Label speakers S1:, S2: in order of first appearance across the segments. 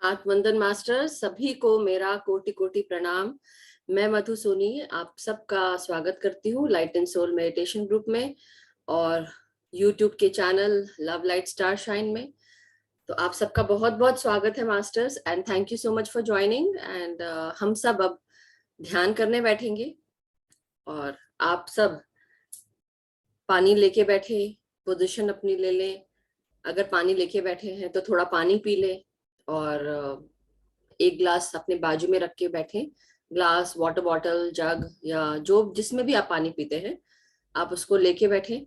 S1: आत्मवंदन master सभी को मेरा कोटि कोटि प्रणाम। मैं मधु सोनी आप सबका स्वागत करती हूँ light and soul meditation group में और यूट्यूब के channel love light star shine में। तो आप सबका बहुत बहुत स्वागत है masters and thank you so much for joining. And हम सब अब ध्यान करने बैठेंगे और आप सब पानी लेके बैठे, पोजीशन अपनी ले लें। अगर पानी लेके बैठे हैं तो थोड़ा पानी पी लें और एक ग्लास अपने बाजू में रख के बैठे। ग्लास, वाटर बॉटल, जग या जो जिसमें भी आप पानी पीते हैं आप उसको लेके बैठे।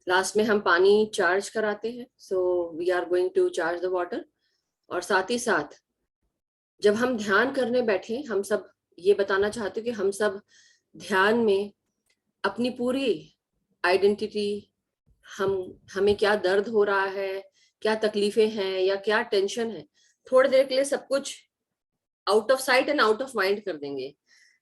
S1: लास्ट में हम पानी चार्ज कराते हैं, so we are going to charge the water. और साथ ही साथ जब हम ध्यान करने बैठे हम सब ये बताना चाहते हैं कि हम सब ध्यान में अपनी पूरी आइडेंटिटी, हम हमें क्या दर्द हो रहा है, क्या तकलीफें हैं या क्या टेंशन है, थोड़ी देर के लिए सब कुछ out of site and out of mind कर देंगे।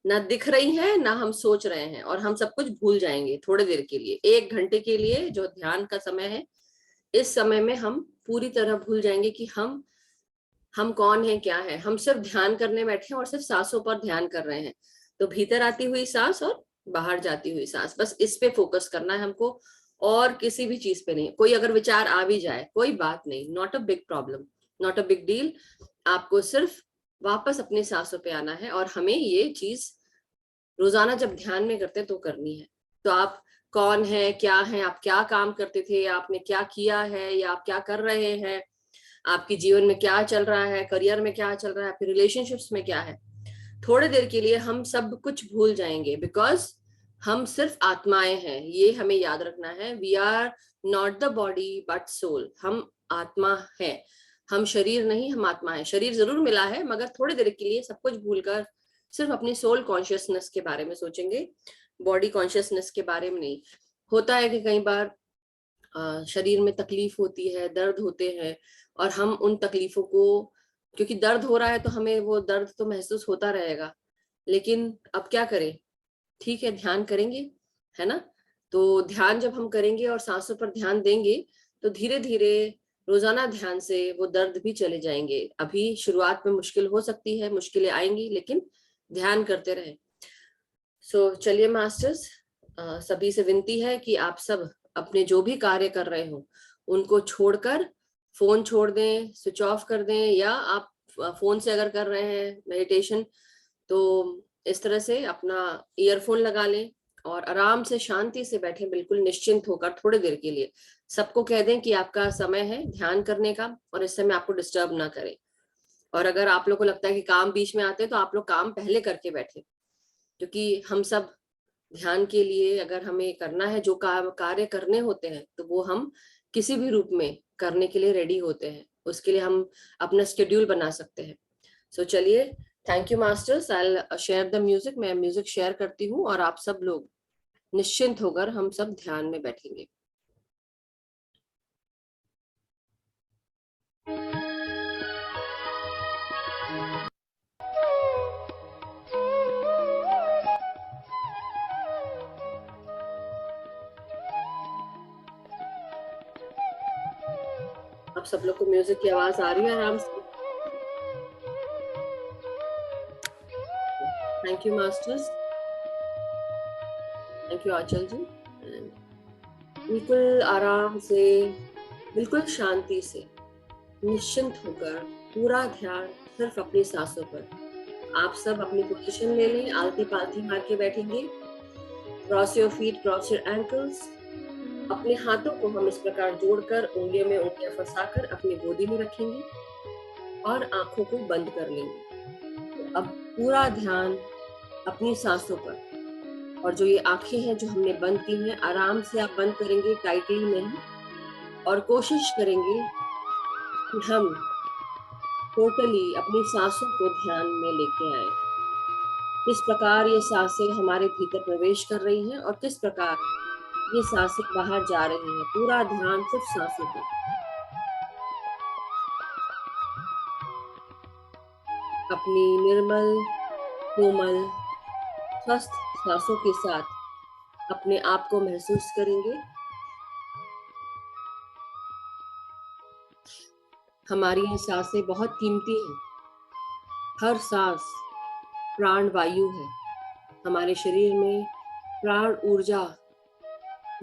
S1: ना दिख रही है ना हम सोच रहे हैं और हम सब कुछ भूल जाएंगे थोड़ी देर के लिए। 1 घंटे के लिए जो ध्यान का समय है, इस समय में हम पूरी तरह भूल जाएंगे कि हम कौन है, क्या है। हम सिर्फ ध्यान करने बैठे हैं और सिर्फ सांसों पर ध्यान कर रहे हैं। तो भीतर आती हुई सांस और बाहर जाती हुई सांस, बस इस पे फोकस करना है हमको और किसी भी चीज पे नहीं। कोई अगर विचार आ भी जाए कोई बात नहीं, not a big problem, not a big deal. आपको सिर्फ वापस अपने सांसों पे आना है और हमें ये चीज रोजाना जब ध्यान में करते हैं तो करनी है। तो आप कौन है, क्या है, आप क्या काम करते थे, आपने क्या किया है या आप क्या कर रहे हैं, आपके जीवन में क्या चल रहा है, करियर में क्या चल रहा है, आपके रिलेशनशिप्स में क्या है, थोड़ी देर के लिए हम सब कुछ भूल जाएंगे। बिकॉज हम सिर्फ आत्माएं हैं, ये हमें याद रखना है। We are not the body but soul. हम आत्मा है, हम शरीर नहीं, हम आत्मा है। शरीर जरूर मिला है मगर थोड़ी देर के लिए सब कुछ भूलकर सिर्फ अपनी सोल कॉन्शियसनेस के बारे में सोचेंगे, बॉडी कॉन्शियसनेस के बारे में नहीं। होता है कि कई बार शरीर में तकलीफ होती है, दर्द होते हैं और हम उन तकलीफों को, क्योंकि दर्द हो रहा है तो हमें वो दर्द तो महसूस होता रहेगा, लेकिन अब क्या करें। ठीक है, ध्यान करेंगे, है ना। तो ध्यान जब हम करेंगे और सांसों पर ध्यान देंगे तो धीरे धीरे रोजाना ध्यान से वो दर्द भी चले जाएंगे। अभी शुरुआत में मुश्किल हो सकती है, मुश्किलें आएंगी, लेकिन ध्यान करते रहे। सो चलिए मास्टर्स, सभी से विनती है कि आप सब अपने जो भी कार्य कर रहे हो उनको छोड़कर फोन छोड़ दें, स्विच ऑफ कर दें, या आप फोन से अगर कर रहे हैं मेडिटेशन तो इस तरह से अपना ईयरफोन लगा लें और आराम से शांति से बैठे, बिल्कुल निश्चिंत होकर थोड़ी देर के लिए। सबको कह दें कि आपका समय है ध्यान करने का और इस समय आपको डिस्टर्ब ना करें। और अगर आप लोग को लगता है कि काम बीच में आते हैं तो आप लोग काम पहले करके बैठे, क्योंकि हम सब ध्यान के लिए अगर हमें करना है, जो कार्य करने होते हैं तो वो हम किसी भी रूप में करने के लिए रेडी होते हैं। उसके लिए हम अपना शेड्यूल बना सकते हैं। सो चलिए, thank you masters. I share the music. मैं म्यूजिक शेयर करती हूँ और आप सब लोग निश्चिंत होकर हम सब ध्यान में बैठेंगे। आप सब लोग को म्यूजिक की आवाज आ रही है आराम से? Thank you masters, thank you Anchal ji. बिल्कुल आराम से, बिल्कुल शांति से, निश्चिंत होकर पूरा ध्यान सिर्फ अपनी सांसों पर। आप सब अपनी पोजीशन ले लें, आलती पालती मार के बैठेंगे। Cross your feet, cross your ankles. अपने हाथों को हम इस प्रकार जोड़कर उंगलियों में उंगलियां फंसाकर अपनी गोदी में रखेंगे और आंखों को बंद कर लेंगे। तो अब पूरा ध्यान अपनी सांसों पर। और जो ये आंखें हैं जो हमने बंद की हैं, आराम से आप बंद करेंगे, टाइटली नहीं। और कोशिश करेंगे कि हम टोटली अपनी सांसों को ध्यान में लेके आए। किस प्रकार ये सांसें हमारे भीतर प्रवेश कर रही हैं और किस प्रकार ये सांसें बाहर जा रही हैं। पूरा ध्यान सिर्फ सांसों पर। अपनी निर्मल, कोमल, स्वस्थ सांसों के साथ अपने आप को महसूस करेंगे। हमारी ये सांसें बहुत कीमती हैं। हर सांस प्राण वायु है। हमारे शरीर में प्राण ऊर्जा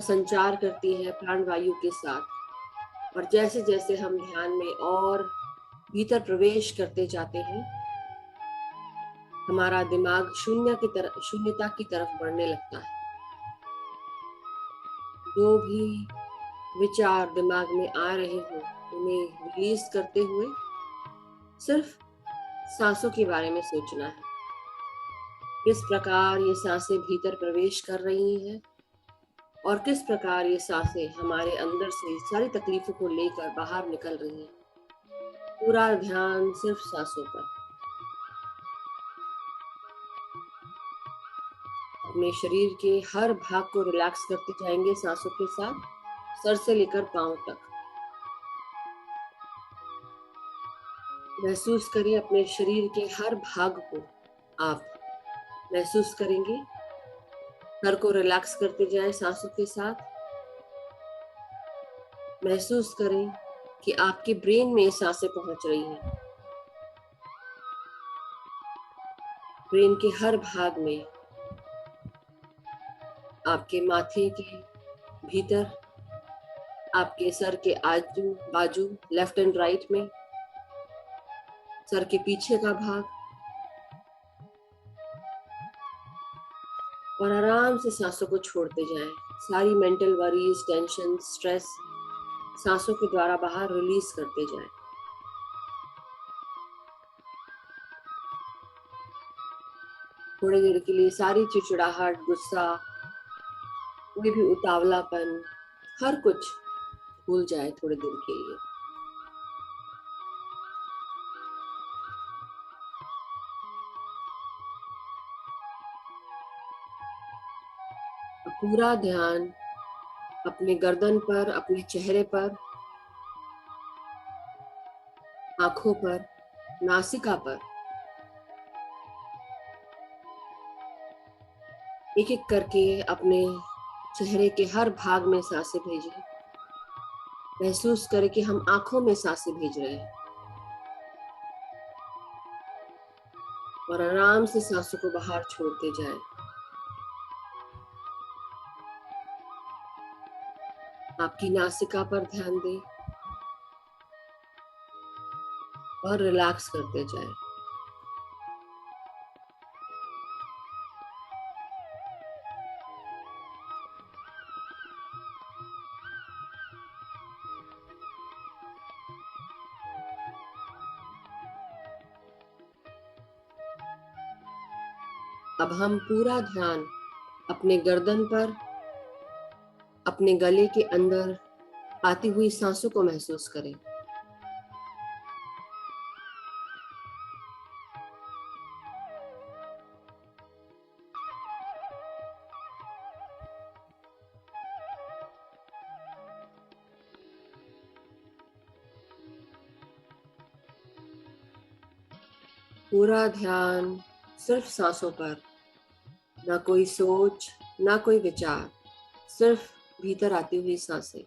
S1: संचार करती है प्राण वायु के साथ। और जैसे जैसे हम ध्यान में और भीतर प्रवेश करते जाते हैं, हमारा दिमाग शून्यता की तरफ बढ़ने लगता है। जो भी विचार दिमाग में आ रहे हो, उन्हें रिलीज करते हुए सिर्फ सांसों के बारे में सोचना है। किस प्रकार ये सांसें भीतर प्रवेश कर रही हैं और किस प्रकार ये सांसें हमारे अंदर से सारी तकलीफों को लेकर बाहर निकल रही हैं। पूरा ध्यान सिर्फ सांसों पर। अपने शरीर के हर भाग को रिलैक्स करते जाएंगे सांसों के साथ, सर से लेकर पांव तक। महसूस करें अपने शरीर के हर भाग को। आप महसूस करेंगे, सर को रिलैक्स करते जाएं सांसों के साथ। महसूस करें कि आपके ब्रेन में सांसें पहुंच रही हैं। ब्रेन के हर भाग में, आपके माथे के भीतर, आपके सर के आजू बाजू, लेफ्ट एंड राइट में, सर के पीछे का भाग। और आराम से सांसों को छोड़ते जाएं। सारी मेंटल वरीज, टेंशन, स्ट्रेस सांसों के द्वारा बाहर रिलीज करते जाएं। थोड़ी देर के लिए सारी चिड़चिड़ाहट, गुस्सा, कोई भी उतावलापन, हर कुछ भूल जाए थोड़ी देर के लिए। पूरा ध्यान अपने गर्दन पर, अपने चेहरे पर, आंखों पर, नासिका पर एक एक करके अपने चेहरे के हर भाग में सांसें भेजें। महसूस करें कि हम आंखों में सांसें भेज रहे हैं और आराम से सांसों को बाहर छोड़ते जाएं। आपकी नासिका पर ध्यान दें और रिलैक्स करते जाएं। अब हम पूरा ध्यान अपने गर्दन पर, अपने गले के अंदर आती हुई सांसों को महसूस करें। पूरा ध्यान सिर्फ सांसों पर, ना कोई सोच, ना कोई विचार, सिर्फ भीतर आती हुई सांसें।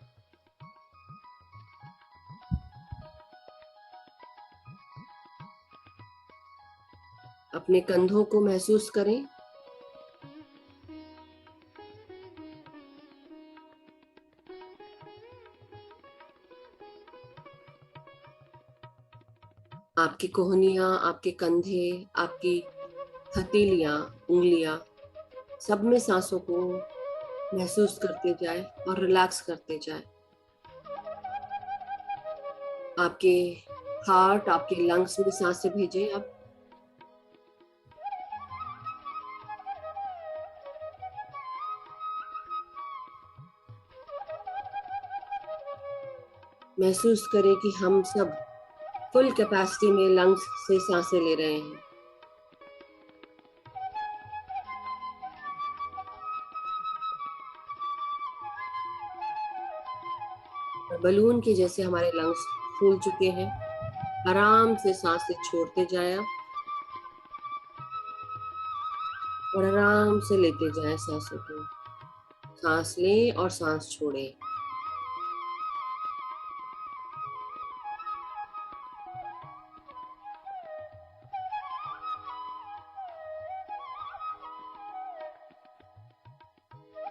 S1: अपने कंधों को महसूस करें। आपकी कोहनियां, आपके कंधे, आपकी हथेलियां, उंगलियां, सब में सांसों को महसूस करते जाए और रिलैक्स करते जाए। आपके हार्ट, आपके लंग्स में सांसें भेजें आप। महसूस करें कि हम सब फुल कैपेसिटी में लंग्स से सांसें ले रहे हैं। बलून के जैसे हमारे लंग्स फूल चुके हैं। आराम से सांसें छोड़ते जाएं और आराम से लेते जाएं सांसों को। सांस लें और सांस छोड़ें।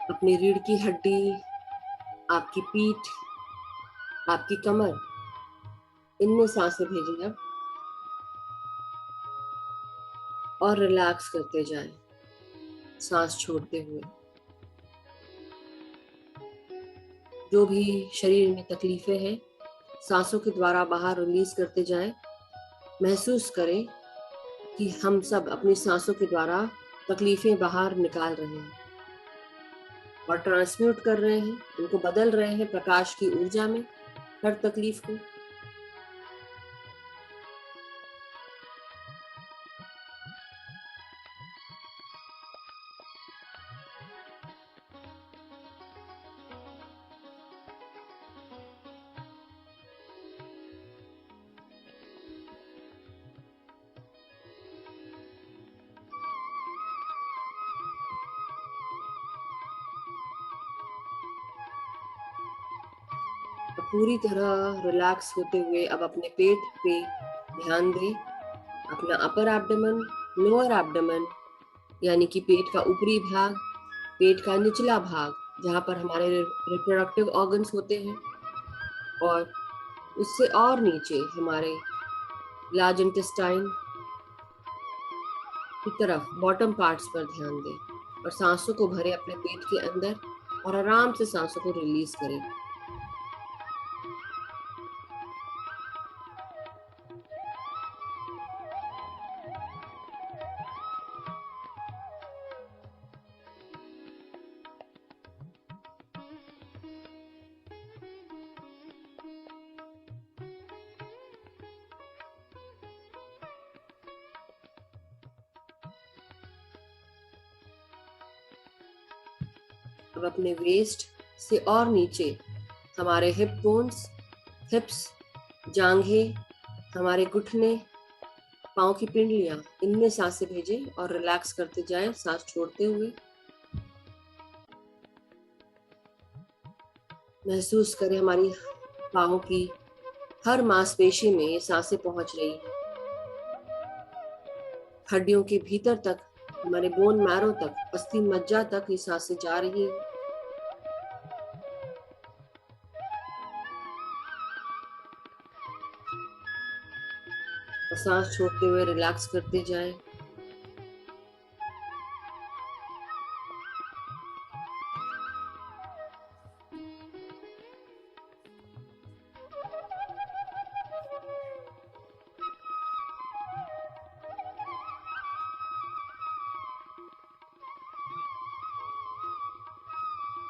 S1: अपनी रीढ़ की हड्डी, आपकी पीठ, आपकी कमर, इनमें सांसें भेजें अब और रिलैक्स करते जाएं, सांस छोड़ते हुए। जो भी शरीर में तकलीफें हैं, सांसों के द्वारा बाहर रिलीज करते जाएं। महसूस करें कि हम सब अपनी सांसों के द्वारा तकलीफें बाहर निकाल रहे हैं और ट्रांसम्यूट कर रहे हैं, उनको बदल रहे हैं प्रकाश की ऊर्जा में, हर तकलीफ को। पूरी तरह रिलैक्स होते हुए अब अपने पेट पे ध्यान दें। अपना अपर एब्डोमेन, लोअर एब्डोमेन, यानी कि पेट का ऊपरी भाग, पेट का निचला भाग, जहाँ पर हमारे रिप्रोडक्टिव ऑर्गन्स होते हैं, और उससे और नीचे हमारे लार्ज इंटेस्टाइन की तरफ बॉटम पार्ट्स पर ध्यान दें और सांसों को भरे अपने पेट के अंदर और आराम से सांसों को रिलीज करें। अब अपने वेस्ट से और नीचे हमारे हिप बोन्स, हिप्स, जांघें, हमारे घुटने, पाँव की पिंडलियां, इनमें सांसें भेजें और रिलैक्स करते जाएं, सांस छोड़ते हुए। महसूस करें हमारी पाँव की हर मांसपेशी में ये सांसें पहुंच रही हैं, हड्डियों के भीतर तक, हमारे बोन मैरो तक, अस्थि मज्जा तक ये सांसें जा रही हैं। और सांस छोड़ते हुए रिलैक्स करते जाएं।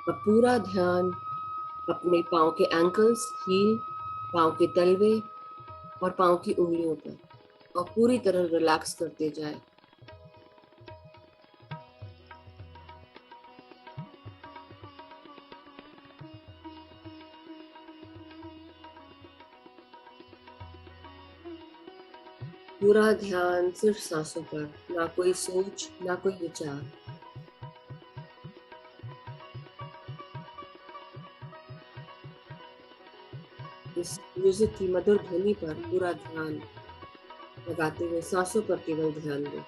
S1: अब पूरा ध्यान अपने पाँव के एंकल्स, हील, पाँव के तलवे और पाँव की उंगलियों पर, और पूरी तरह रिलैक्स करते जाएं। पूरा ध्यान सिर्फ सांसों पर, ना कोई सोच, ना कोई विचार। इस म्यूजिक की मधुर ध्वनि पर पूरा ध्यान लगाते हुए सांसों पर केवल ध्यान दें।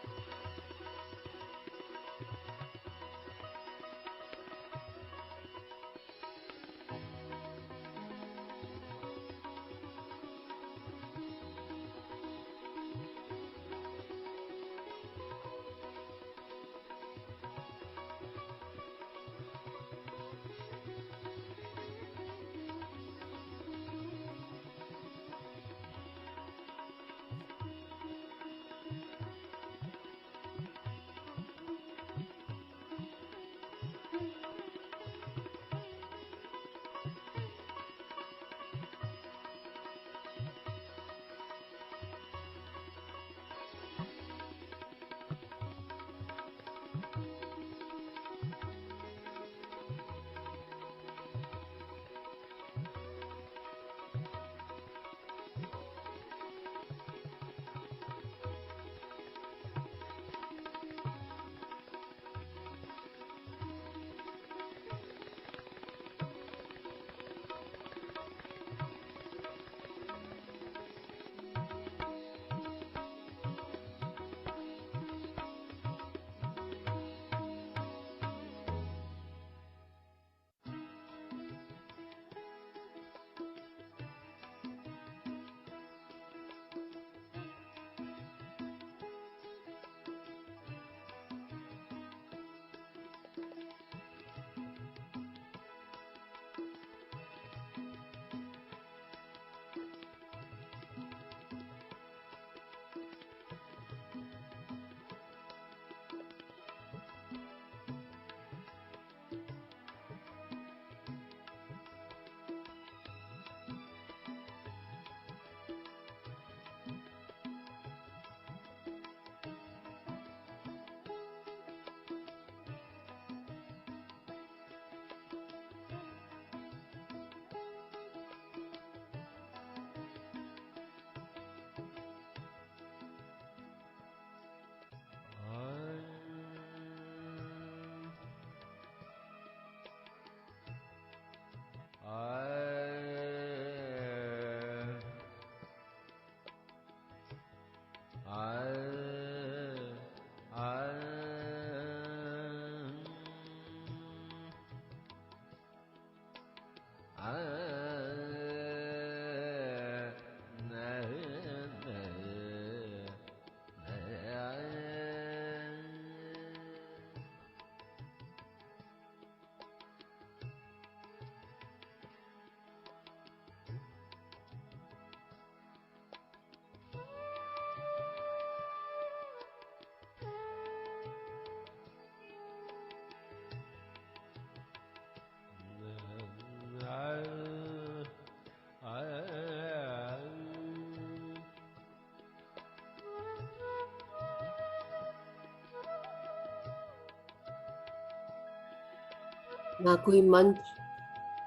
S1: ना कोई मंत्र,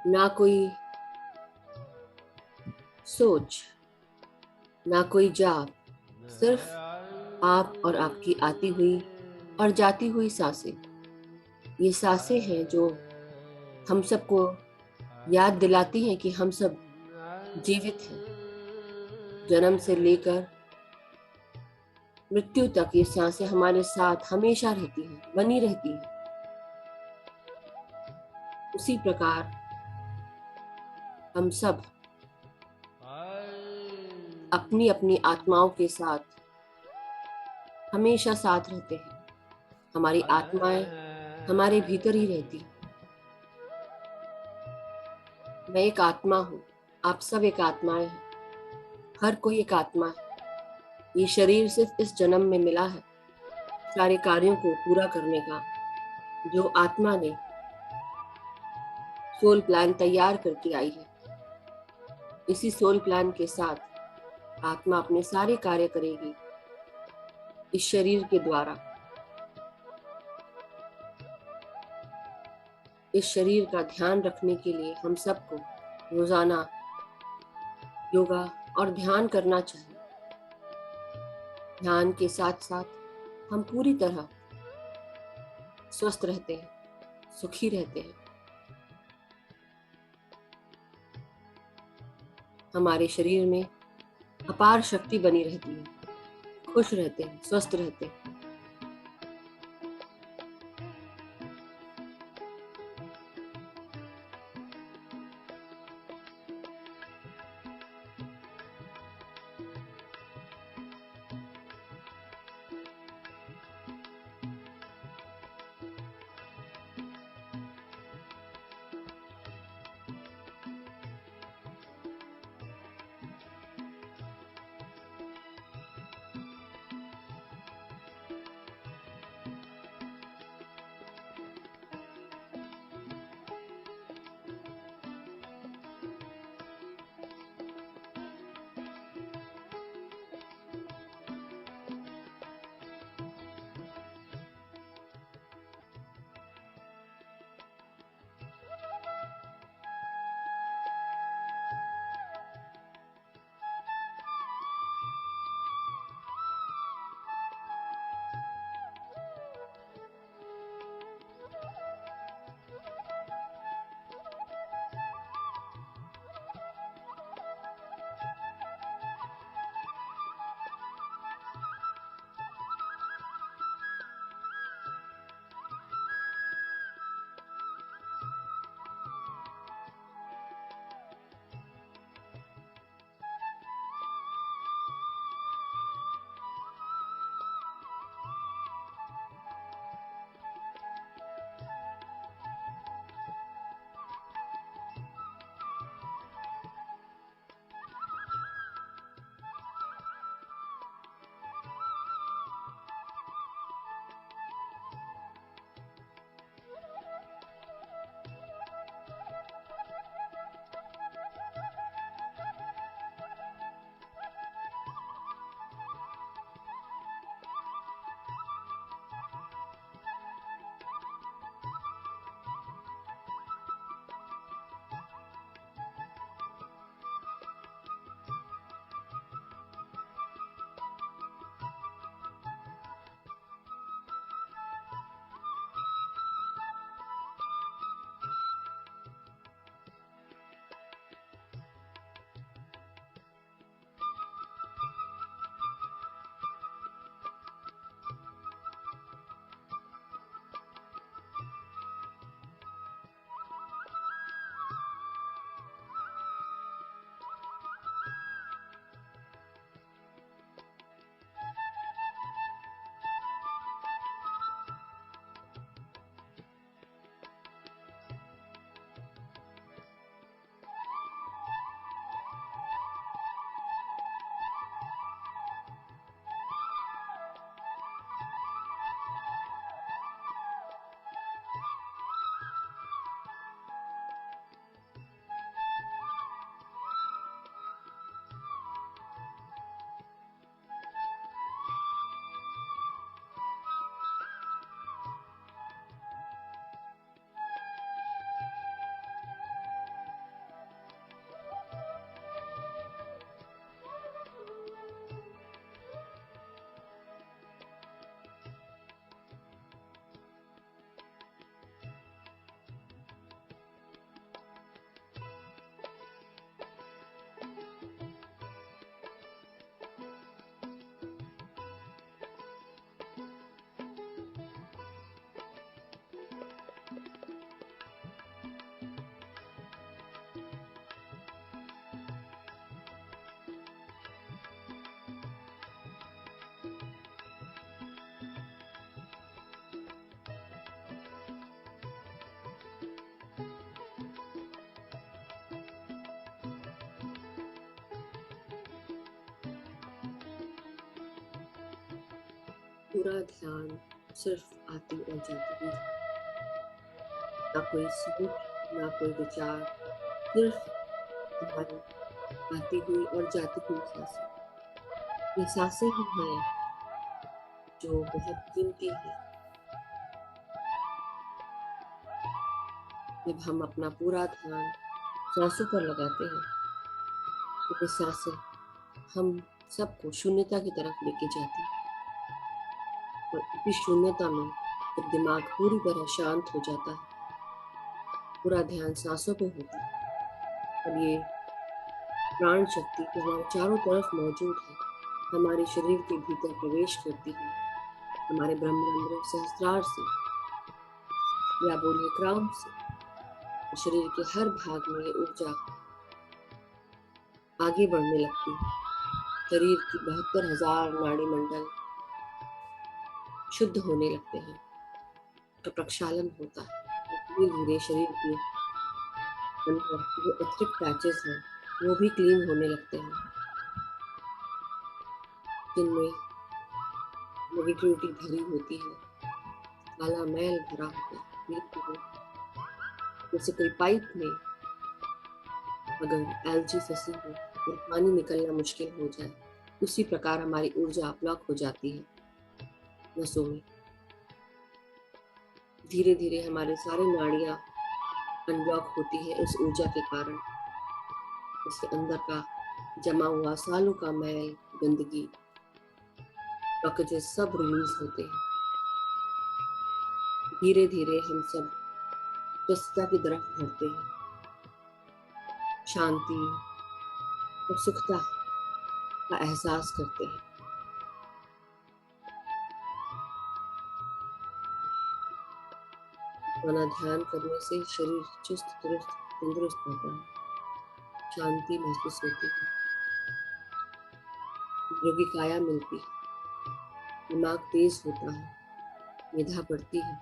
S1: ना कोई सोच, ना कोई जाप, सिर्फ आप और आपकी आती हुई और जाती हुई सांसें। ये सांसें हैं जो हम सबको याद दिलाती हैं कि हम सब जीवित हैं। जन्म से लेकर मृत्यु तक ये सांसें हमारे साथ हमेशा रहती हैं, बनी रहती हैं। उसी प्रकार हम सब अपनी अपनी आत्माओं के साथ हमेशा साथ रहते हैं। हमारी आत्माएं हमारे भीतर ही रहती हैं। मैं एक आत्मा हूँ, आप सब एक आत्माएं हैं, हर कोई एक आत्मा है। ये शरीर सिर्फ इस जन्म में मिला है सारे कार्यों को पूरा करने का, जो आत्मा ने सोल प्लान तैयार करके आई है। इसी सोल प्लान के साथ आत्मा अपने सारे कार्य करेगी इस शरीर के द्वारा। इस शरीर का ध्यान रखने के लिए हम सबको रोजाना योगा और ध्यान करना चाहिए। ध्यान के साथ साथ हम पूरी तरह स्वस्थ रहते हैं, सुखी रहते हैं। हमारे शरीर में अपार शक्ति बनी रहती है, खुश रहते हैं, स्वस्थ रहते हैं। पूरा ध्यान सिर्फ आती और जाती हुई, ना कोई सोच, ना कोई विचार, सिर्फ हमारी आती हुई और जाती हुई सांसें। ये सांसें ही हैं जो बहुत कीमती है। जब हम अपना पूरा ध्यान सांसों पर लगाते हैं तो ये सांसें हम सबको शून्यता की तरफ लेके जाती है। और इसी शून्यता में जब दिमाग पूरी तरह शांत हो जाता है, पूरा ध्यान सांसों पे होता है, तब ये प्राण शक्ति जो हमारे चारों तरफ मौजूद है, हमारे शरीर के भीतर प्रवेश करती है, हमारे ब्रह्मरंध्र सहस्त्रार से या बोलिए क्राउन से शरीर के हर भाग में ये ऊर्जा आगे बढ़ने लगती है। शरीर की 72,000 नाड़ी मंडल शुद्ध होने लगते हैं, तो प्रक्षालन होता है। धीरे धीरे शरीर के अंदर जो अतिरिक्त पैचेस हैं वो भी क्लीन होने लगते हैं, जिनमें नेगेटिविटी भरी होती है, काला मैल भरा होता है। धीरे धीरे जैसे कोई पाइप में अगर एलजी फंसी हो और पानी निकलना मुश्किल हो जाए, उसी प्रकार हमारी ऊर्जा ब्लॉक हो जाती है नसों में। धीरे धीरे हमारे सारे नाड़ियां अनब्लॉक होती है उस ऊर्जा के कारण। उसके अंदर का जमा हुआ सालों का मैल, गंदगी, ब्लॉकेजेस सब रिलीज होते हैं। धीरे धीरे हम सब स्वस्थता की तरफ बढ़ते हैं, शांति और सुखता का एहसास करते हैं। अपना ध्यान करने से शरीर चुस्त दुरुस्त तंदुरुस्त रहता है, शांति महसूस होती है, निरोगी काया मिलती है, दिमाग तेज होता है, मेधा बढ़ती है,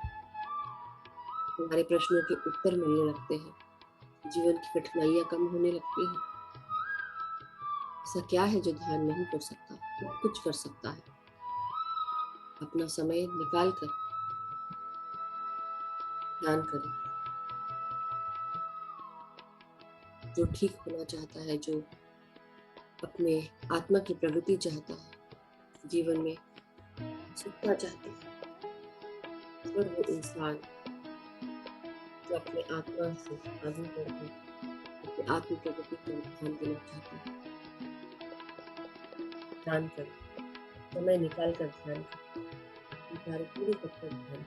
S1: हमारे प्रश्नों के उत्तर मिलने लगते हैं, जीवन की कठिनाइयां कम होने लगती हैं। ऐसा क्या है जो ध्यान नहीं कर सकता? सब कुछ कर सकता है। अपना समय निकाल कर ध्यान करें। जो ठीक होना चाहता है, जो अपने आत्मा की प्रगति चाहता है, जीवन में सुखता चाहता है, अगर वो इंसान जो अपने आत्मा से आगे बढ़कर अपनी आत्म प्रगति पर ध्यान देना चाहता है, ध्यान करें, समय निकाल कर ध्यान करें, कार्य पूरे कर ध्यान करें।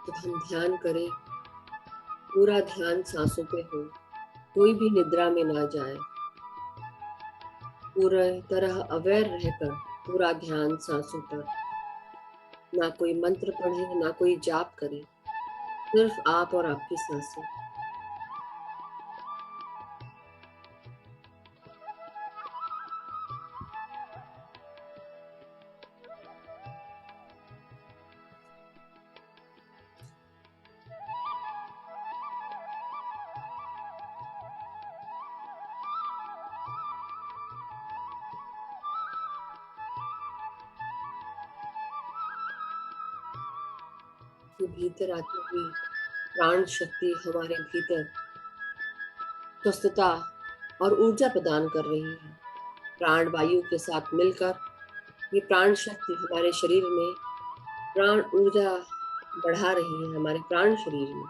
S1: जब हम ध्यान करें, पूरा ध्यान सांसों पे हो, कोई भी निद्रा में ना जाए, पूरे तरह अवेयर रहकर पूरा ध्यान सांसों पर। ना कोई मंत्र पढ़े, ना कोई जाप करे, सिर्फ आप और आपकी सांसें। कि भीतर आती हुई प्राण शक्ति हमारे भीतर स्वस्थता और ऊर्जा प्रदान कर रही है। प्राण वायु के साथ मिलकर ये प्राण शक्ति हमारे शरीर में प्राण ऊर्जा बढ़ा रही है, हमारे प्राण शरीर में।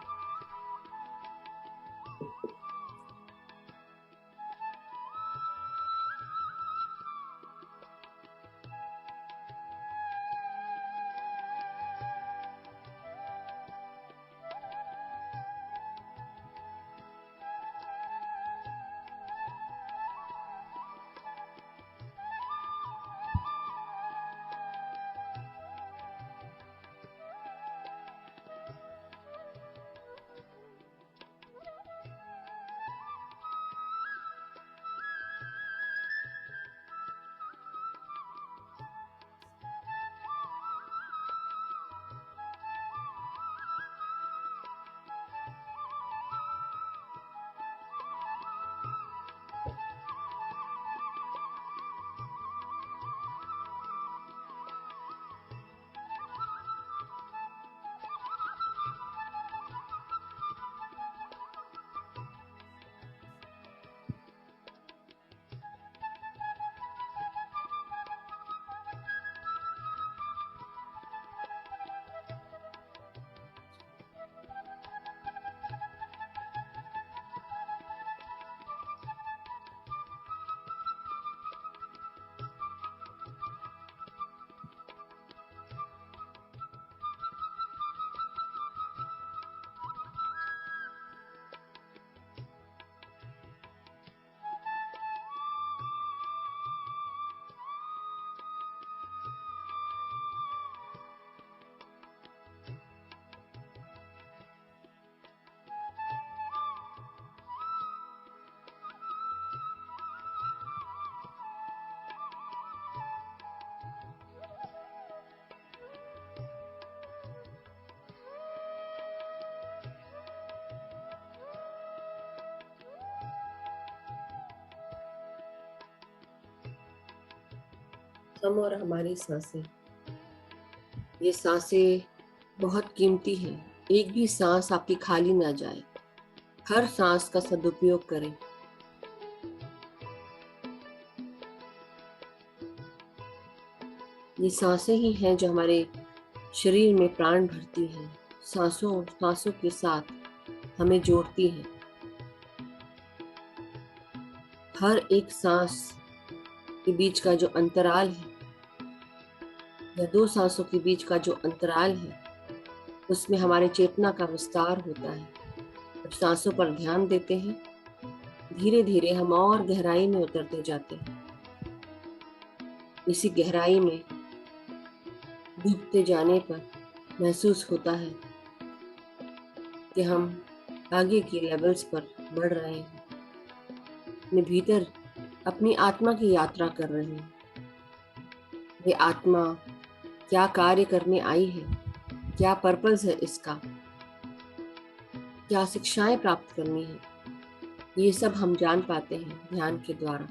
S1: हम और हमारी सांसें, ये सांसें बहुत कीमती हैं। एक भी सांस आपकी खाली ना जाए, हर सांस का सदुपयोग करें। ये सांसें ही हैं जो हमारे शरीर में प्राण भरती हैं, सांसों सांसों के साथ हमें जोड़ती हैं। हर एक सांस के बीच का जो अंतराल है, या दो सांसों के बीच का जो अंतराल है, उसमें हमारे चेतना का विस्तार होता है। जब सांसों पर ध्यान देते हैं, धीरे धीरे हम और गहराई में उतरते जाते हैं। इसी गहराई में डूबते जाने पर महसूस होता है कि हम आगे के लेवल्स पर बढ़ रहे हैं, अपने भीतर अपनी आत्मा की यात्रा कर रहे हैं। ये आत्मा क्या कार्य करने आई है, क्या पर्पस है इसका, क्या शिक्षाएं प्राप्त करनी है, ये सब हम जान पाते हैं ध्यान के द्वारा।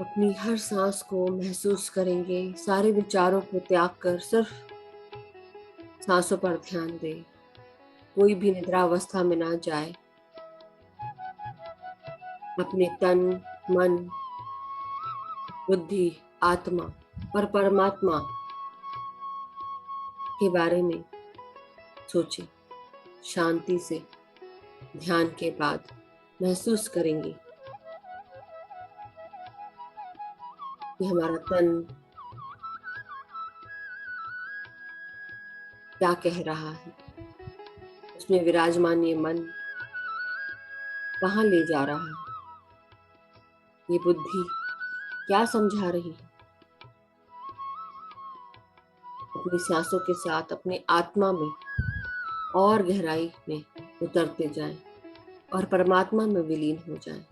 S1: अपनी हर सांस को महसूस करेंगे, सारे विचारों को त्याग कर सिर्फ सांसों पर ध्यान दें। कोई भी निद्रावस्था में ना जाए। अपने तन, मन, बुद्धि, आत्मा और परमात्मा के बारे में सोचें। शांति से ध्यान के बाद महसूस करेंगे कि हमारा तन क्या कह रहा है, उसमें विराजमान ये मन कहाँ ले जा रहा है, ये बुद्धि क्या समझा रही है। अपनी सांसों के साथ अपने आत्मा में और गहराई में उतरते जाएं और परमात्मा में विलीन हो जाएं।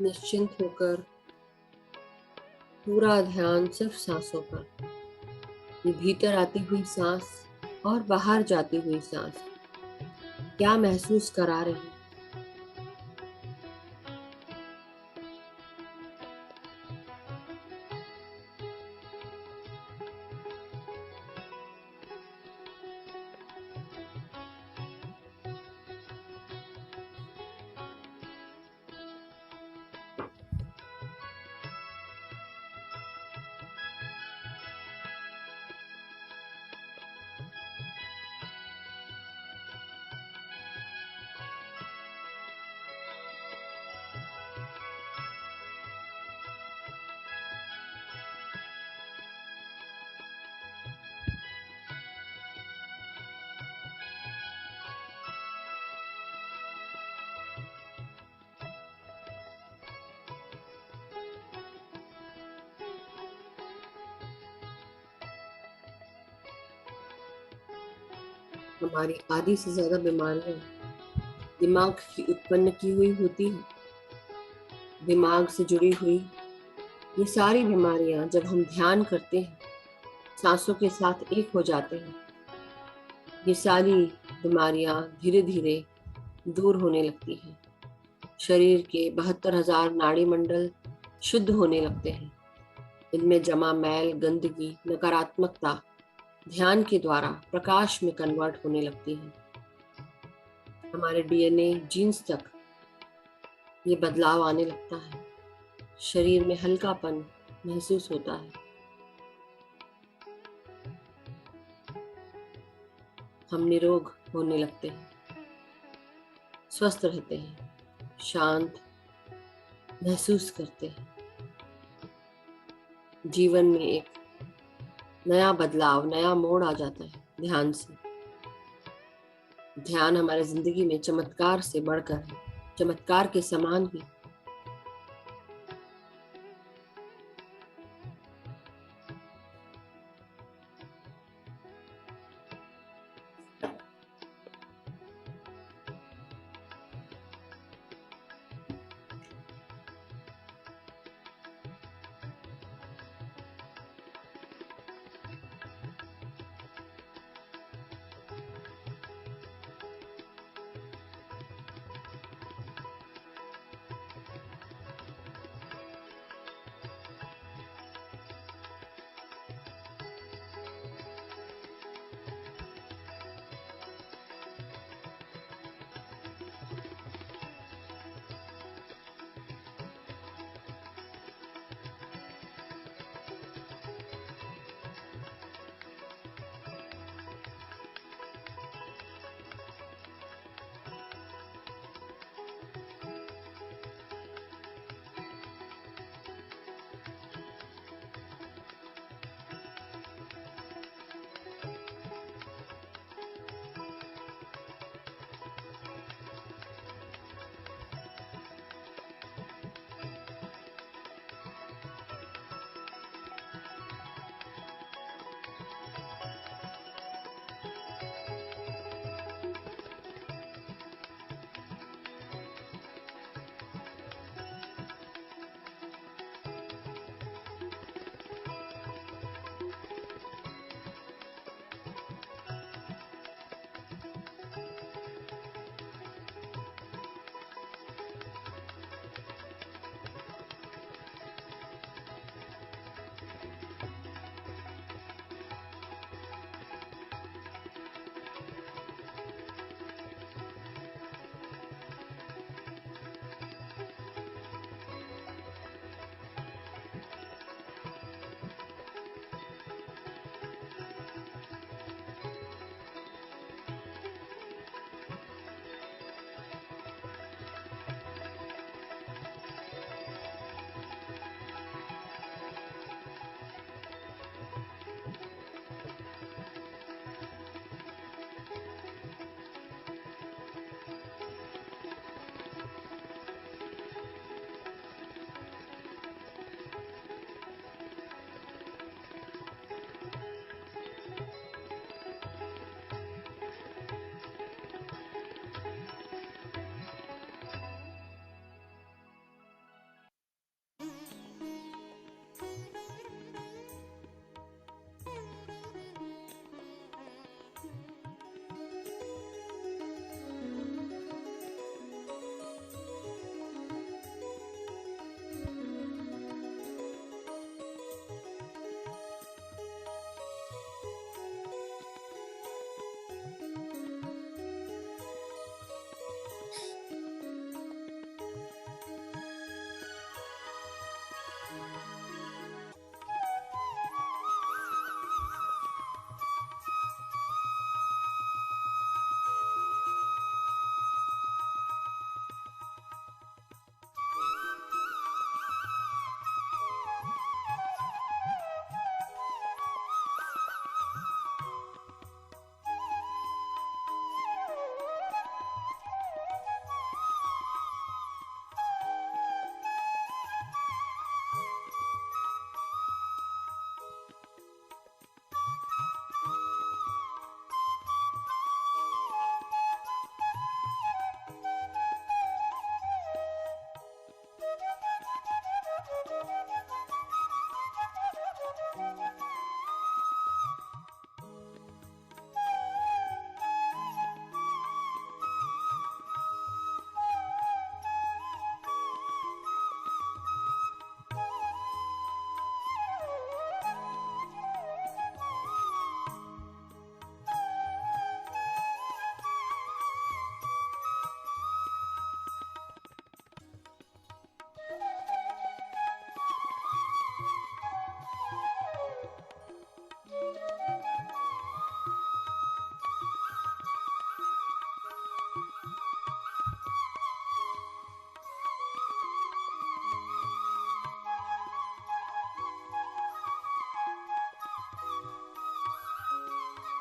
S1: निश्चिंत होकर पूरा ध्यान सिर्फ सांसों पर। ये भीतर आती हुई सांस और बाहर जाती हुई सांस क्या महसूस करा रही। हमारी आधी से ज्यादा बीमारियां दिमाग की उत्पन्न की हुई होती है। दिमाग से जुड़ी हुई ये सारी बीमारियां जब हम ध्यान करते हैं, सांसों के साथ एक हो जाते हैं, ये सारी बीमारियां धीरे धीरे दूर होने लगती हैं। शरीर के 72,000 नाड़ी मंडल शुद्ध होने लगते हैं। इनमें जमा मैल, गंदगी, नकारात्मकता ध्यान के द्वारा प्रकाश में कन्वर्ट होने लगती है। हमारे डीएनए, जीन्स तक ये बदलाव आने लगता है। शरीर में हल्कापन महसूस होता है। हम निरोग होने लगते हैं, स्वस्थ रहते हैं, शांत महसूस करते हैं। जीवन में एक नया बदलाव, नया मोड़ आ जाता है ध्यान से। ध्यान हमारे जिंदगी में चमत्कार से बढ़कर है, चमत्कार के समान ही।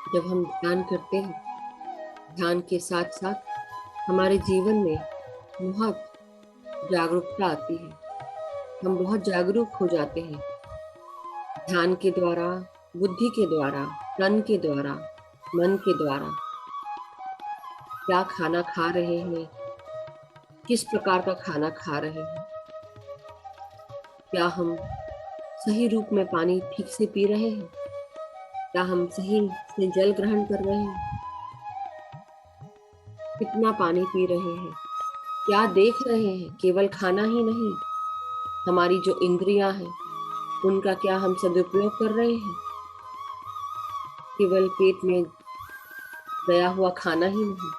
S1: जब हम ध्यान करते हैं, ध्यान के साथ साथ हमारे जीवन में बहुत जागरूकता आती है। हम बहुत जागरूक हो जाते हैं ध्यान के द्वारा, बुद्धि के द्वारा, तन के द्वारा, मन के द्वारा। क्या खाना खा रहे हैं, किस प्रकार का खाना खा रहे हैं, क्या हम सही रूप में पानी ठीक से पी रहे हैं, क्या हम सही से जल ग्रहण कर रहे हैं, कितना पानी पी रहे हैं, क्या देख रहे हैं, केवल खाना ही नहीं, हमारी जो इंद्रियां हैं उनका क्या हम सदुपयोग कर रहे हैं। केवल पेट में गया हुआ खाना ही नहीं,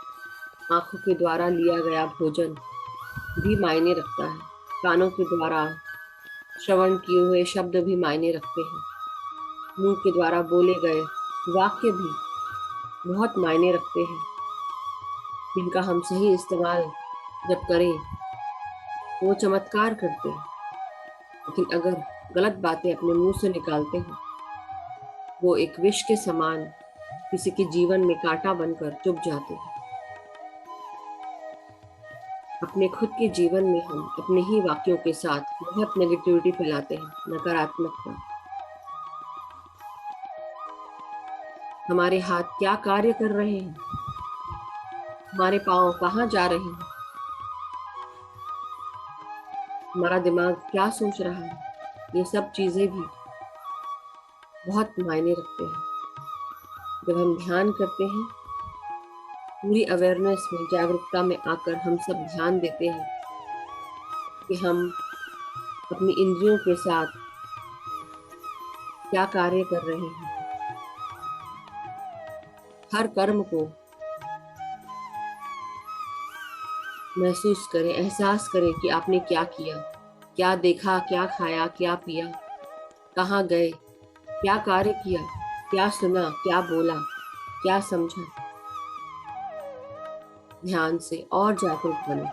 S1: आंखों के द्वारा लिया गया भोजन भी मायने रखता है। कानों के द्वारा श्रवण किए हुए शब्द भी मायने रखते हैं। मुंह के द्वारा बोले गए वाक्य भी बहुत मायने रखते हैं, जिनका हम सही इस्तेमाल जब करें वो चमत्कार करते हैं। लेकिन अगर गलत बातें अपने मुंह से निकालते हैं, वो एक विष के समान किसी के जीवन में कांटा बनकर चुभ जाते हैं। अपने खुद के जीवन में हम अपने ही वाक्यों के साथ बहुत नेगेटिविटी फैलाते हैं, नकारात्मकता। हमारे हाथ क्या कार्य कर रहे हैं, हमारे पांव कहाँ जा रहे हैं, हमारा दिमाग क्या सोच रहा है, ये सब चीजें भी बहुत मायने रखते हैं। जब हम ध्यान करते हैं, पूरी अवेयरनेस में, जागरूकता में आकर हम सब ध्यान देते हैं कि हम अपनी इंद्रियों के साथ क्या कार्य कर रहे हैं। हर कर्म को महसूस करें, एहसास करें कि आपने क्या किया, क्या देखा, क्या खाया, क्या पिया, कहाँ गए, क्या कार्य किया, क्या सुना, क्या बोला, क्या समझा। ध्यान से और जागरूक बनो।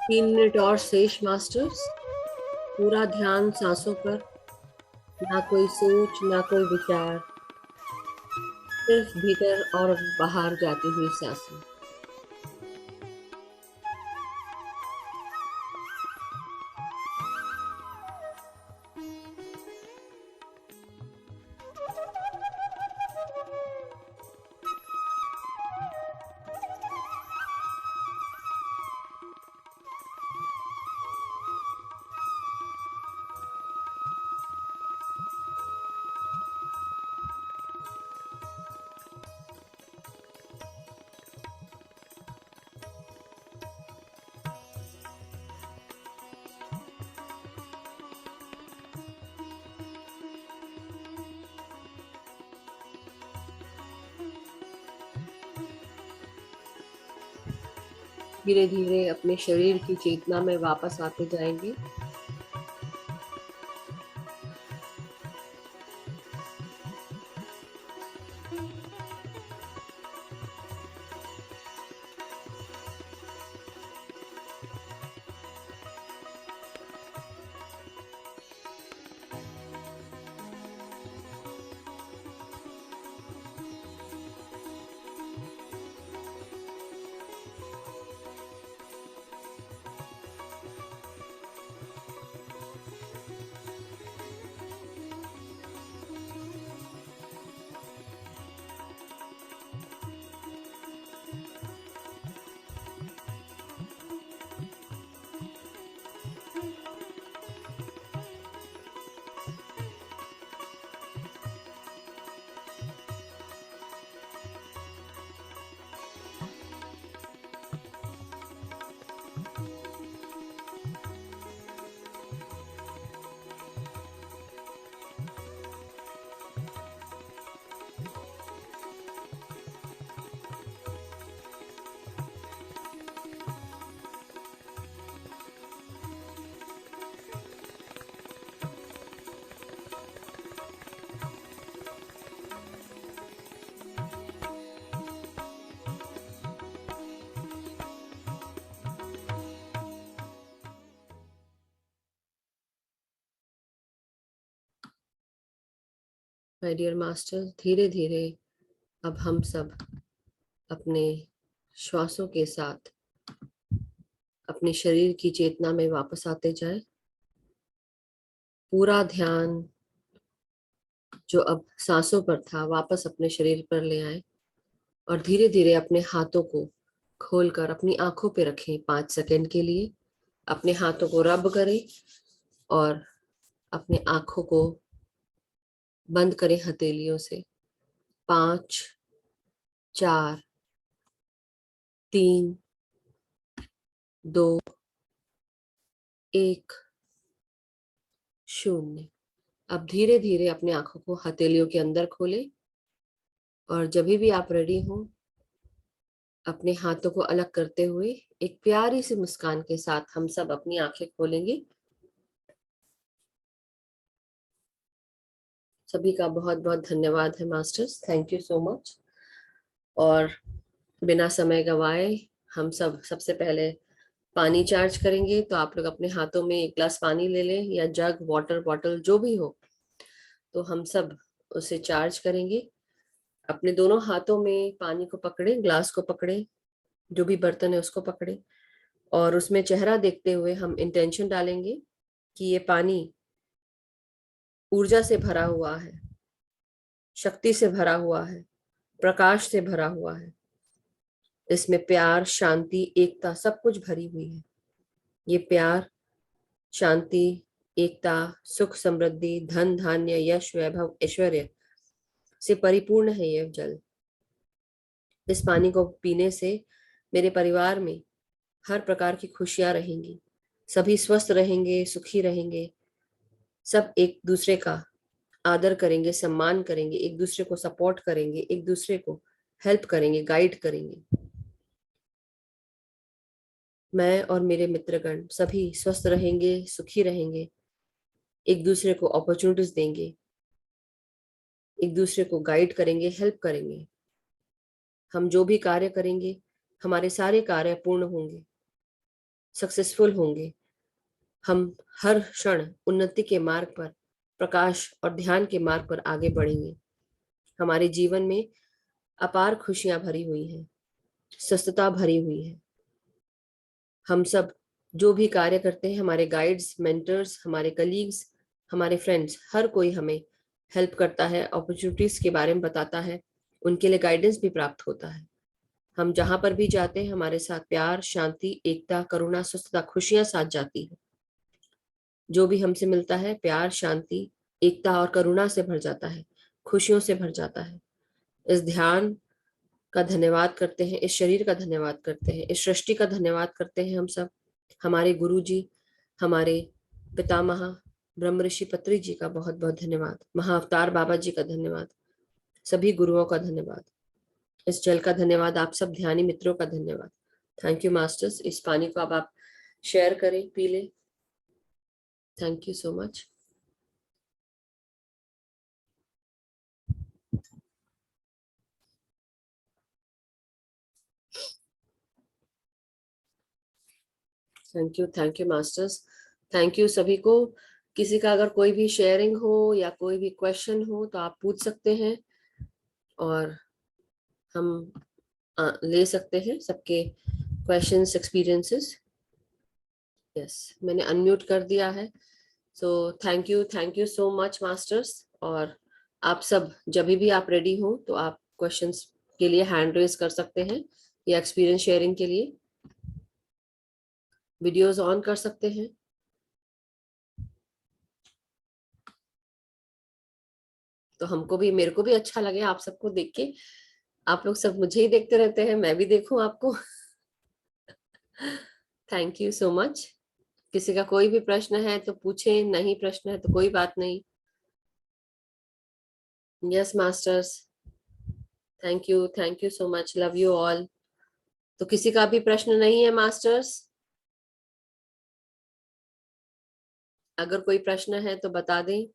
S1: तीन मिनट और शेष मास्टर्स। पूरा ध्यान सांसों पर, ना कोई सोच ना कोई विचार, सिर्फ भीतर और बाहर जाती हुई सांसें। धीरे धीरे अपने शरीर की चेतना में वापस आते जाएंगे। माय डियर मास्टर, धीरे धीरे अब हम सब अपने श्वासों के साथ अपने शरीर की चेतना में वापस आते जाएं। पूरा ध्यान जो अब सांसों पर था वापस अपने शरीर पर ले आए और धीरे धीरे अपने हाथों को खोलकर अपनी आंखों पे रखें 5 सेकंड के लिए। अपने हाथों को रब करें और अपने आंखों को बंद करें हथेलियों से। 5, 4, 3, 2, 1, 0। अब धीरे धीरे अपने आंखों को हथेलियों के अंदर खोलें और जब भी आप रेडी हो अपने हाथों को अलग करते हुए एक प्यारी सी मुस्कान के साथ हम सब अपनी आंखें खोलेंगे। सभी का बहुत बहुत धन्यवाद है masters, thank you so much. और बिना समय गवाए हम सब सबसे पहले पानी चार्ज करेंगे। तो आप लोग अपने हाथों में एक ग्लास पानी ले लें या जग, वाटर बॉटल जो भी हो, तो हम सब उसे चार्ज करेंगे। अपने दोनों हाथों में पानी को पकड़े, ग्लास को पकड़े, जो भी बर्तन है उसको पकड़े और उसमें चेहरा देखते हुए हम इंटेंशन डालेंगे कि ये पानी ऊर्जा से भरा हुआ है, शक्ति से भरा हुआ है, प्रकाश से भरा हुआ है। इसमें प्यार, शांति, एकता सब कुछ भरी हुई है। ये प्यार, शांति, एकता, सुख, समृद्धि, धन, धान्य, यश, वैभव, ऐश्वर्य से परिपूर्ण है ये जल। इस पानी को पीने से मेरे परिवार में हर प्रकार की खुशियां रहेंगी, सभी स्वस्थ रहेंगे, सुखी रहेंगे, सब एक दूसरे का आदर करेंगे, सम्मान करेंगे, एक दूसरे को सपोर्ट करेंगे, एक दूसरे को हेल्प करेंगे, गाइड करेंगे। मैं और मेरे मित्रगण सभी स्वस्थ रहेंगे, सुखी रहेंगे, एक दूसरे को अपॉर्चुनिटीज देंगे, एक दूसरे को गाइड करेंगे, हेल्प करेंगे, हम जो भी कार्य करेंगे हमारे सारे कार्य पूर्ण होंगे, सक्सेसफुल होंगे। हम हर क्षण उन्नति के मार्ग पर, प्रकाश और ध्यान के मार्ग पर आगे बढ़ेंगे। हमारे जीवन में अपार खुशियां भरी हुई हैं, स्वस्थता भरी हुई है। हम सब जो भी कार्य करते हैं, हमारे गाइड्स, मेंटर्स, हमारे कलीग्स, हमारे फ्रेंड्स, हर कोई हमें हेल्प करता है, अपॉर्चुनिटीज के बारे में बताता है, उनके लिए गाइडेंस भी प्राप्त होता है। हम जहां पर भी जाते हैं हमारे साथ प्यार, शांति, एकता, करुणा, स्वस्थता, खुशियां साथ जाती है। जो भी हमसे मिलता है प्यार, शांति, एकता और करुणा से भर जाता है, खुशियों से भर जाता है। इस ध्यान का धन्यवाद करते हैं, इस शरीर का धन्यवाद करते हैं, इस सृष्टि का धन्यवाद करते हैं हम सब। हमारे गुरु जी, हमारे पितामह ब्रह्म ऋषि पत्री जी का बहुत बहुत धन्यवाद, महाअवतार बाबा जी का धन्यवाद, सभी गुरुओं का धन्यवाद, इस जल का धन्यवाद, आप सब ध्यानी मित्रों का धन्यवाद। Thank you masters. इस पानी को अब आप शेयर करें, पी लें। Thank you so much. Thank you masters. Thank you सभी को। किसी का अगर कोई भी शेयरिंग हो या कोई भी क्वेश्चन हो तो आप पूछ सकते हैं और हम ले सकते हैं सबके क्वेश्चंस, एक्सपीरियंसेस। यस, मैंने अनम्यूट कर दिया है। So thank you so much masters. और आप सब जब भी आप रेडी हो तो आप क्वेश्चंस के लिए हैंड रेज कर सकते हैं या एक्सपीरियंस शेयरिंग के लिए वीडियोस ऑन कर सकते हैं। तो हमको भी, मेरे को भी अच्छा लगे आप सबको देख के। आप लोग सब मुझे ही देखते रहते हैं, मैं भी देखूं आपको। Thank you so much. किसी का कोई भी प्रश्न है तो पूछें, नहीं प्रश्न है तो कोई बात नहीं। Yes masters, thank you so much, love you all. तो किसी का भी प्रश्न नहीं है मास्टर्स? अगर कोई प्रश्न है तो बता दें।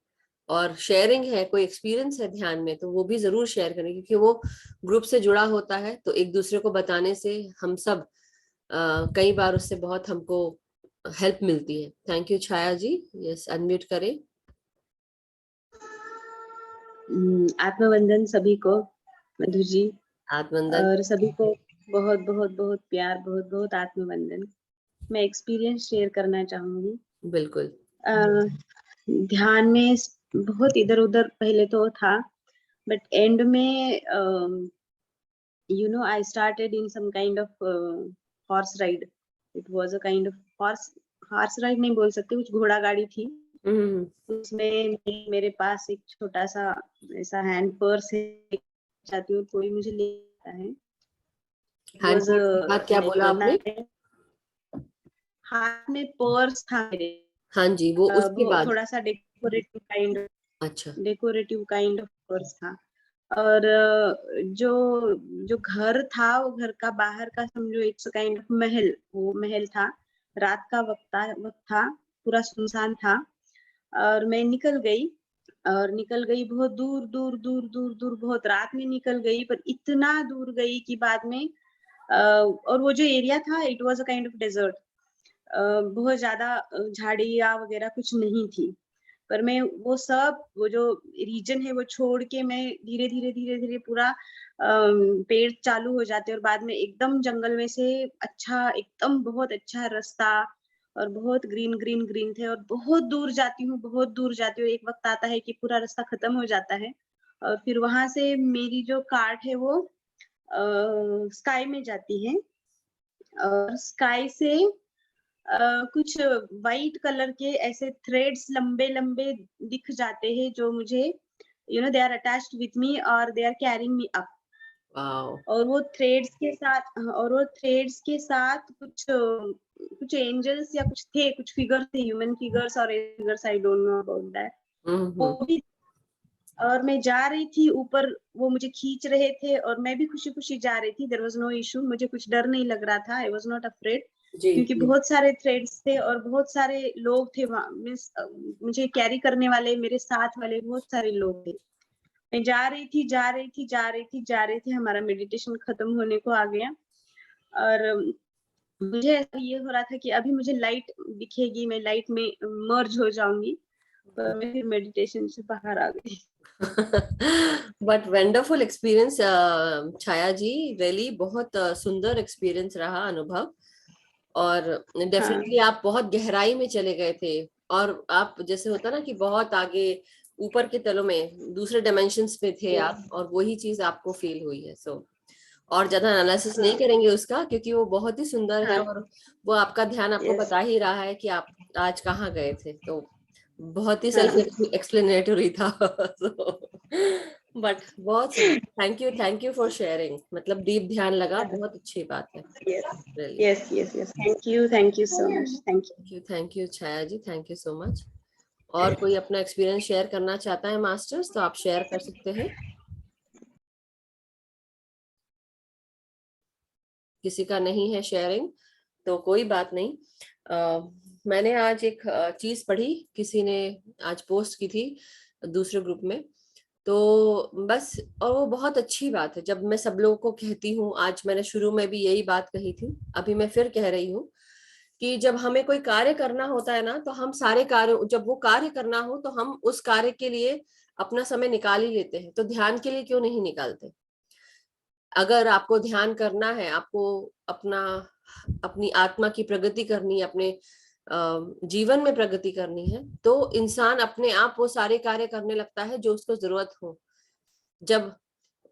S1: और शेयरिंग है, कोई एक्सपीरियंस है ध्यान में तो वो भी जरूर शेयर करें, क्योंकि वो ग्रुप से जुड़ा होता है। तो एक दूसरे को बताने से हम सब कई बार उससे बहुत हमको हेल्प मिलती है। Thank you Chhaya ji. Yes, unmute करें।
S2: आत्मवंदन सभी को, मधु जी,
S1: आत्मवंदन।
S2: और सभी को बहुत बहुत बहुत प्यार, बहुत बहुत आत्मवंदन। मैं एक्सपीरियंस शेयर करना चाहूंगी।
S1: बिल्कुल।
S2: ध्यान में बहुत इधर उधर पहले तो था, बट एंड में I started in some kind of horse ride. It was a kind of horse ride नहीं बोल सकते, कुछ घोड़ा गाड़ी थी। उसमें मेरे पास एक छोटा सा ऐसा हैंड पर्स है, चाहती हूँ कोई मुझे ले आता है।
S1: हैंड पर्स की बात क्या बोला आपने?
S2: हाथ में पर्स था मेरे।
S1: हाँ जी, वो उसके बाद।
S2: थोड़ा सा डेकोरेटिव काइंड ऑफ पर्स था। और जो जो घर था, वो घर का बाहर का समझो एक काइंड ऑफ महल, वो महल था। रात का वक्त था, पूरा सुनसान था। और मैं निकल गई बहुत दूर दूर दूर दूर दूर, बहुत रात में निकल गई, पर इतना दूर गई कि बाद में और वो जो एरिया था, it was a kind of desert. बहुत ज्यादा झाड़ियाँ वगैरह कुछ नहीं थी। पर मैं वो जो रीजन है वो छोड़ के मैं धीरे धीरे धीरे धीरे पूरा पेड़ चालू हो जाते, और बाद में एकदम जंगल में से अच्छा, एकदम बहुत अच्छा रास्ता, और बहुत ग्रीन ग्रीन ग्रीन थे। और बहुत दूर जाती हूँ, बहुत दूर जाती हूँ, एक वक्त आता है कि पूरा रास्ता खत्म हो जाता है। और फिर वहां से मेरी जो कार्ट है वो स्काई में जाती है। और स्काई से कुछ वाइट कलर के ऐसे थ्रेड्स लंबे लंबे दिख जाते हैं, जो मुझे they are attached with me और they are carrying me up. और वो थ्रेड्स के साथ कुछ एंजल्स या कुछ थे, कुछ फिगर्स थे, ह्यूमन फिगर्स और figures, I don't know about that. वो भी, और मैं जा रही थी ऊपर, वो मुझे खींच रहे थे और मैं भी खुशी खुशी जा रही थी। देयर वाज नो इशू, मुझे कुछ डर नहीं लग रहा था। आई वाज नॉट अफ्रेड, क्योंकि बहुत सारे थ्रेड्स थे और बहुत सारे लोग थे वहां। मुझे कैरी करने वाले, मेरे साथ वाले बहुत सारे लोग थे। मैं जा रही थी, हमारा मेडिटेशन खत्म होने को आ गया और मुझे ऐसा ये हो रहा था कि अभी मुझे लाइट दिखेगी, मैं लाइट में मर्ज हो जाऊंगी, तो मैं फिर मेडिटेशन से बाहर आ गई।
S1: But wonderful experience Chhaya ji, really बहुत सुंदर एक्सपीरियंस रहा, अनुभव। और
S2: हाँ
S1: डेफिनेटली आप बहुत गहराई में चले गए थे, और आप जैसे होता ना कि बहुत आगे ऊपर के तलों में दूसरे डायमेंशंस में थे
S2: यस
S1: आप, और वही चीज आपको फील हुई है। सो और ज्यादा एनालिसिस नहीं
S2: हाँ
S1: करेंगे उसका, क्योंकि वो बहुत ही सुंदर है,
S2: हाँ
S1: और वो आपका ध्यान आपको
S2: यस
S1: बता ही रहा है कि आप आज कहाँ गए थे। तो बहुत ही सेल्फ
S2: हाँ
S1: एक्सप्लेनेटरी था। बट बहुत सुंदर, थैंक यू फॉर शेयरिंग, मतलब डीप ध्यान लगा, बहुत अच्छी बात है।
S2: Yes
S1: really
S2: yes thank you so much, thank you.
S1: Thank you Chhaya ji, thank you so much. और कोई अपना एक्सपीरियंस शेयर करना चाहता है मास्टर्स, तो आप शेयर कर सकते हैं। किसी का नहीं है शेयरिंग, तो कोई बात नहीं। मैंने आज एक चीज पढ़ी, किसी ने आज पोस्ट की थी दूसरे ग्रुप में, तो बस, और वो बहुत अच्छी बात है। जब मैं सब लोगों को कहती हूँ, आज मैंने शुरू में भी यही बात कही थी, अभी मैं फिर कह रही हूँ, कि जब हमें कोई कार्य करना होता है ना, तो हम सारे कार्य, जब वो कार्य करना हो तो हम उस कार्य के लिए अपना समय निकाल ही लेते हैं, तो ध्यान के लिए क्यों नहीं निकालते? अगर आपको ध्यान करना है, आपको अपना अपनी आत्मा की प्रगति करनी है, अपने जीवन में प्रगति करनी है, तो इंसान अपने आप वो सारे कार्य करने लगता है जो उसको जरूरत हो। जब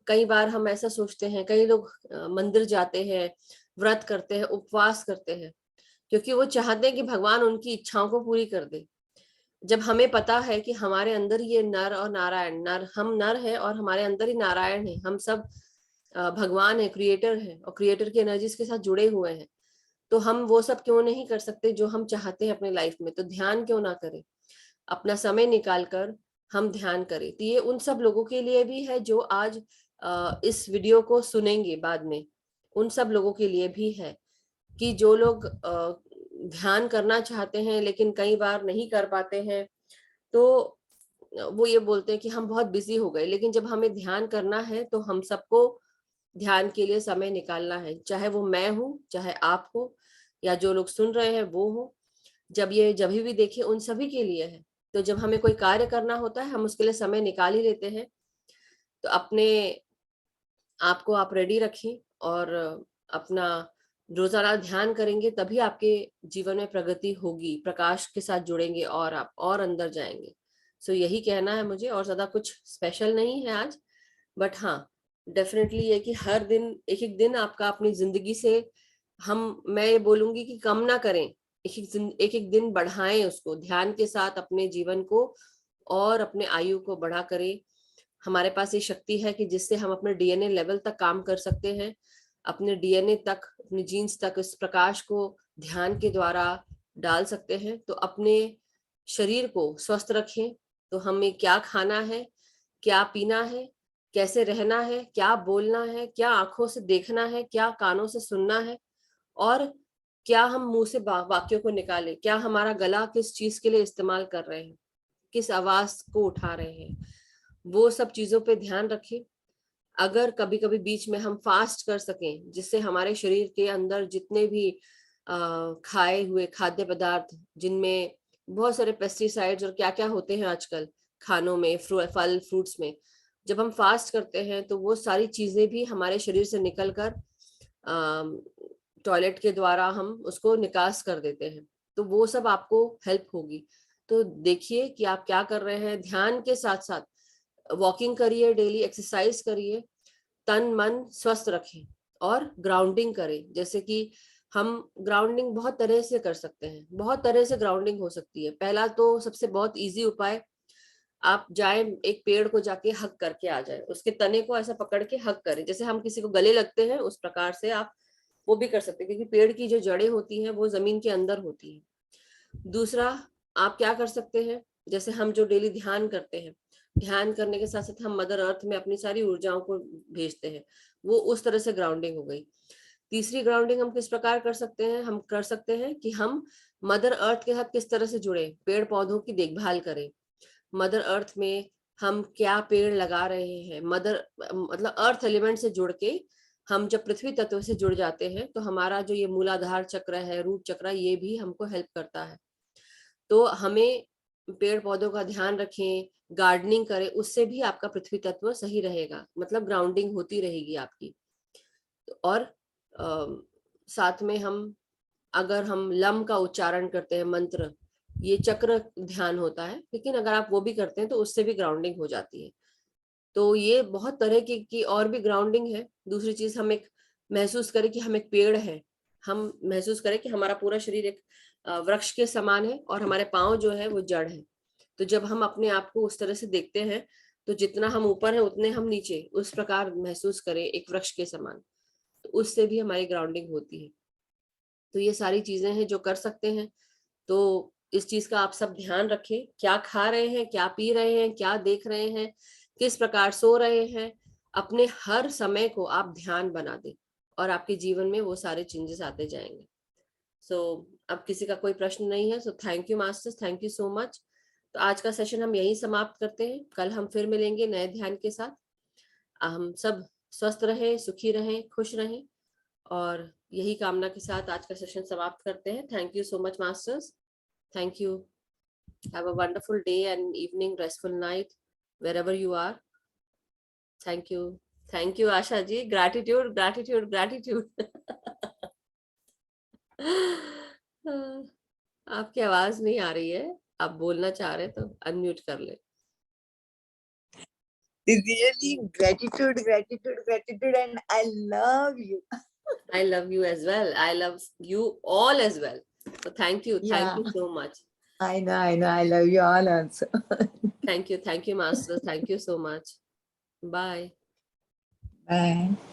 S1: कई बार हम ऐसा सोचते हैं, कई लोग मंदिर जाते हैं, व्रत करते हैं, उपवास करते हैं, क्योंकि वो चाहते हैं कि भगवान उनकी इच्छाओं को पूरी कर दे। जब हमें पता है कि हमारे अंदर ये नर और नारायण, नर हम नर हैं और हमारे अंदर ही नारायण है, हम सब भगवान है, क्रिएटर है, और क्रिएटर की एनर्जीज के साथ जुड़े हुए हैं, तो हम वो सब क्यों नहीं कर सकते जो हम चाहते हैं अपने लाइफ में? तो ध्यान क्यों ना करें, अपना समय निकाल कर हम ध्यान करें। तो ये उन सब लोगों के लिए भी है जो आज इस वीडियो को सुनेंगे बाद में, उन सब लोगों के लिए भी है, कि जो लोग ध्यान करना चाहते हैं लेकिन कई बार नहीं कर पाते हैं, तो वो ये बोलते हैं कि हम बहुत बिजी हो गए। लेकिन जब हमें ध्यान करना है तो हम सबको ध्यान के लिए समय निकालना है, चाहे वो मैं हूँ, चाहे आप हो, या जो लोग सुन रहे हैं वो हो। जब भी देखे, उन सभी के लिए है। तो जब हमें कोई कार्य करना होता है, हम उसके लिए समय निकाल ही लेते हैं। तो अपने आपको आप रेडी रखें, और अपना रोजाना ध्यान करेंगे, तभी आपके जीवन में प्रगति होगी, प्रकाश के साथ जुड़ेंगे और आप और अंदर जाएंगे। सो यही कहना है मुझे, और ज्यादा कुछ स्पेशल नहीं है आज। बट हाँ, डेफिनेटली ये कि हर दिन एक एक दिन आपका अपनी जिंदगी से, मैं ये बोलूंगी कि कम ना करें, एक एक दिन बढ़ाएं उसको ध्यान के साथ, अपने जीवन को और अपने आयु को बढ़ा करें। हमारे पास ये शक्ति है कि जिससे हम अपने डीएनए लेवल तक काम कर सकते हैं, अपने डीएनए तक, अपने जीन्स तक इस प्रकाश को ध्यान के द्वारा डाल सकते हैं। तो अपने शरीर को स्वस्थ रखें। तो हमें क्या खाना है, क्या पीना है, कैसे रहना है, क्या बोलना है, क्या आंखों से देखना है, क्या कानों से सुनना है, और क्या हम मुंह से वाक्यों को निकालें, क्या हमारा गला किस चीज के लिए इस्तेमाल कर रहे हैं, किस आवाज को उठा रहे हैं, वो सब चीजों पे ध्यान रखें। अगर कभी कभी बीच में हम फास्ट कर सकें, जिससे हमारे शरीर के अंदर जितने भी खाए हुए खाद्य पदार्थ, जिनमें बहुत सारे पेस्टिसाइड्स और क्या क्या होते हैं आजकल खानों में, फल फ्रूट्स में, जब हम फास्ट करते हैं तो वो सारी चीजें भी हमारे शरीर से निकल कर टॉयलेट के द्वारा हम उसको निकास कर देते हैं। तो वो सब आपको हेल्प होगी। तो देखिए कि आप क्या कर रहे हैं, ध्यान के साथ साथ वॉकिंग करिए, डेली एक्सरसाइज करिए, तन मन स्वस्थ रखें, और ग्राउंडिंग करें। जैसे कि हम ग्राउंडिंग बहुत तरह से कर सकते हैं, बहुत तरह से ग्राउंडिंग हो सकती है। पहला तो सबसे बहुत इजी उपाय, आप जाए एक पेड़ को जाके हक करके आ जाए, उसके तने को ऐसा पकड़ के हक करें, जैसे हम किसी को गले लगते हैं उस प्रकार से आप वो भी कर सकते हैं, क्योंकि पेड़ की जो जड़ें होती हैं वो जमीन के अंदर होती है। दूसरा, आप क्या कर सकते हैं, जैसे हम जो डेली ध्यान करते हैं, ध्यान करने के साथ साथ हम मदर अर्थ में अपनी सारी ऊर्जाओं को भेजते हैं, वो उस तरह से ग्राउंडिंग हो गई। तीसरी ग्राउंडिंग हम किस प्रकार कर सकते हैं, हम कर सकते हैं कि हम मदर अर्थ के साथ किस तरह से जुड़े, पेड़ पौधों की देखभाल करें। मदर अर्थ में हम क्या पेड़ लगा रहे हैं, मदर मतलब अर्थ एलिमेंट से जुड़ के हम जब पृथ्वी तत्व से जुड़ जाते हैं तो हमारा जो ये मूलाधार चक्र है, रूट चक्र, ये भी हमको हेल्प करता है। तो हमें पेड़ पौधों का ध्यान रखें, गार्डनिंग करें, उससे भी आपका पृथ्वी तत्व सही रहेगा, मतलब ग्राउंडिंग होती रहेगी आपकी। और साथ में हम अगर हम लम का उच्चारण करते हैं, मंत्र, ये चक्र ध्यान होता है, लेकिन अगर आप वो भी करते हैं तो उससे भी ग्राउंडिंग हो जाती है। तो ये बहुत तरह की और भी ग्राउंडिंग है। दूसरी चीज, हम एक महसूस करें कि हम एक पेड़ है, हम महसूस करें कि हमारा पूरा शरीर एक वृक्ष के समान है और हमारे पांव जो है वो जड़ है। तो जब हम अपने आप को उस तरह से देखते हैं तो जितना हम ऊपर है उतने हम नीचे, उस प्रकार महसूस करें एक वृक्ष के समान, तो उससे भी हमारी ग्राउंडिंग होती है। तो ये सारी चीजें हैं जो कर सकते हैं। तो इस चीज का आप सब ध्यान रखें, क्या खा रहे हैं, क्या पी रहे हैं, क्या देख रहे हैं, किस प्रकार सो रहे हैं, अपने हर समय को आप ध्यान बना दें और आपके जीवन में वो सारे चेंजेस आते जाएंगे। सो अब किसी का कोई प्रश्न नहीं है, so thank you masters, thank you so much. तो आज का सेशन हम यहीं समाप्त करते हैं, कल हम फिर मिलेंगे नए ध्यान के साथ। हम सब स्वस्थ रहें, सुखी रहें, खुश रहें, और यही कामना के साथ आज का सेशन समाप्त करते हैं। Thank you so much masters, thank you. Have a wonderful day and evening, restful night wherever you are. Thank you, thank you Asha ji, gratitude gratitude gratitude। आपकी आवाज नहीं आ रही है, आप बोलना चाह रहे तो अनम्यूट कर ले।
S3: Really, gratitude, gratitude, gratitude, and I love you.
S1: I love you as well. I love you all as well. So thank you, thank
S3: Yeah.
S1: you so much.
S3: I know, I love you all also.
S1: Thank you, masters, thank you so much. Bye.
S3: Bye.